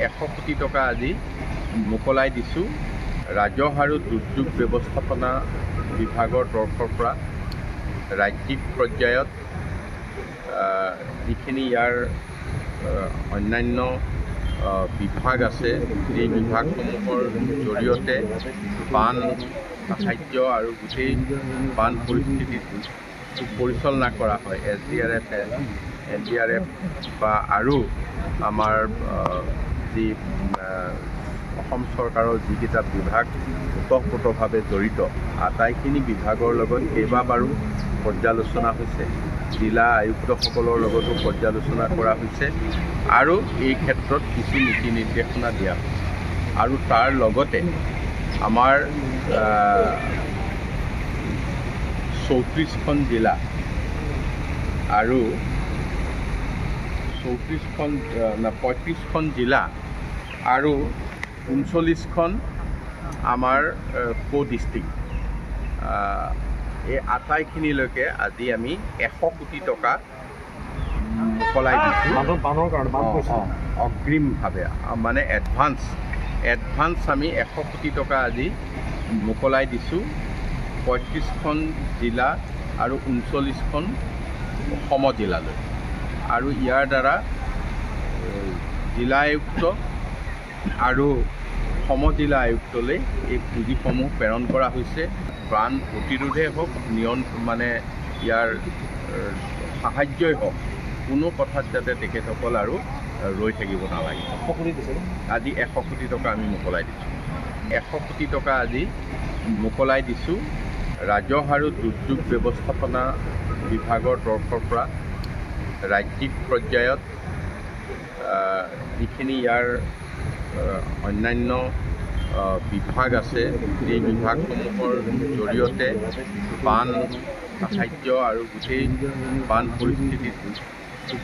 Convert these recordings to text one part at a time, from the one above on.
100 কোটি টকা আজি মোকলাই দিছোঁ ৰাজহ আৰু দুৰ্যোগ ব্যৱস্থাপনা বিভাগৰ তৰফৰ পৰা ৰাজ্যিক পৰ্যায়ত যিখিনি ইয়াৰ অন্যান্য বিভাগ আছে এই বিভাগসমূহৰ জৰিয়তে বান সাহায্য আৰু গোটেই বান পৰিস্থিতি পৰিচালনা কৰা হয়। SDRF, NDRF বা আৰু আমাৰ যি অসম চৰকাৰৰ যিকেইটা বিভাগ ওতঃপ্ৰোতভাৱে জড়িত আটাইখিনি বিভাগৰ লগত কেইবাবাৰো পৰ্যালোচনা হৈছে। জিলা আয়ুক্তসকলৰ লগতো পৰ্যালোচনা কৰা হৈছে আৰু এই ক্ষেত্ৰত কিছু নীতি নিৰ্দেশনা দিয়া হৈছে। আৰু তাৰ লগতে আমাৰ 34খন জিলা আৰু 35খন জিলা আৰু 39খন আমাৰ ডিষ্ট্ৰিক্ট এই আটাইখিনিলৈকে আজি আমি 100 কোটি টকা মোকলাই দিছোঁ অগ্ৰিমভাৱে, মানে এডভান্স আমি 100 কোটি টকা আজি মোকলাই দিছোঁ 35খন জিলা আৰু 39খন সমজিলালৈ। আৰু ইয়াৰ দ্বাৰা জিলা আয়ুক্ত আৰু সমজিলা আয়ুক্তলৈ এই পুঁজিসমূহ প্ৰেৰণ কৰা হৈছে। বান প্ৰতিৰোধেই হওক, মানে ইয়াৰ সাহায্যই হওক, কোনো কথাত যাতে তেখেতসকল আৰু ৰৈ থাকিব নালাগে। আজি 100 কোটি টকা আমি মোকলাই দিছোঁ। 100 কোটি টকা আজি মোকলাই দিছোঁ ৰাজহ আৰু দুৰ্যোগ ব্যৱস্থাপনা বিভাগৰ তৰফৰ পৰা ৰাজ্যিক পৰ্যায়ত যিখিনি ইয়াৰ অন্যান্য বিভাগ আছে এই বিভাগসমূহৰ জৰিয়তে বান সাহায্য আৰু গোটেই বান পৰিস্থিতি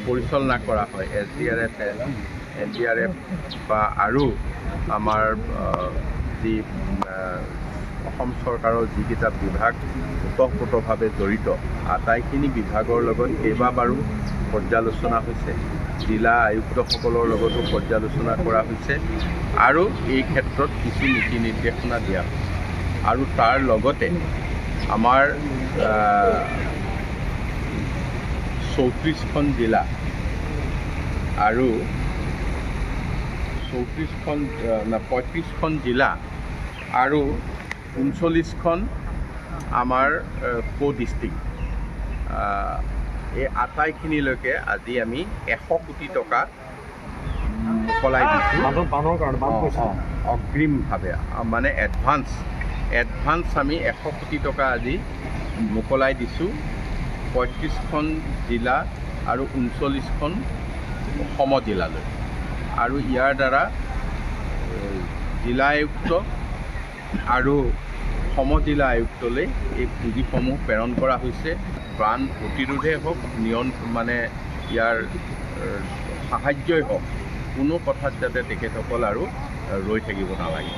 পৰিচালনা কৰা হয়। SDRF, NDRF বা আৰু আমাৰ যি অসম চৰকাৰৰ যিকেইটা বিভাগ ওতঃপ্ৰোতভাৱে জড়িত আটাইখিনি বিভাগৰ লগত কেইবাবাৰো পৰ্যালোচনা হৈছে। জিলা আয়ুক্তসকলৰ লগতো পৰ্যালোচনা কৰা হৈছে আৰু এই ক্ষেত্ৰত কিছু নীতি নিৰ্দেশনা দিয়া হৈছে। আৰু তাৰ লগতে আমাৰ 34খন জিলা আৰু 35খন জিলা আৰু 39খন আমাৰ ডিষ্ট্ৰিক্ট এই আটাইখিনিলৈকে আজি আমি 100 কোটি টকা মোকলাই দিছোঁ অগ্ৰিমভাৱে, মানে এডভান্স আমি 100 কোটি টকা আজি মোকলাই দিছোঁ 35খন জিলা আৰু 39খন সমজিলালৈ। আৰু ইয়াৰ দ্বাৰা জিলা আয়ুক্ত আৰু সমজিলা আয়ুক্তলৈ এই পুঁজিসমূহ প্ৰেৰণ কৰা হৈছে। বান প্ৰতিৰোধেই হওক, মানে ইয়াৰ সাহায্যই হওক, কোনো কথাত যাতে তেখেতসকল আৰু ৰৈ থাকিব নালাগে।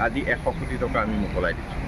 আজি 100 কোটি টকা আমি মোকলাই দিছোঁ।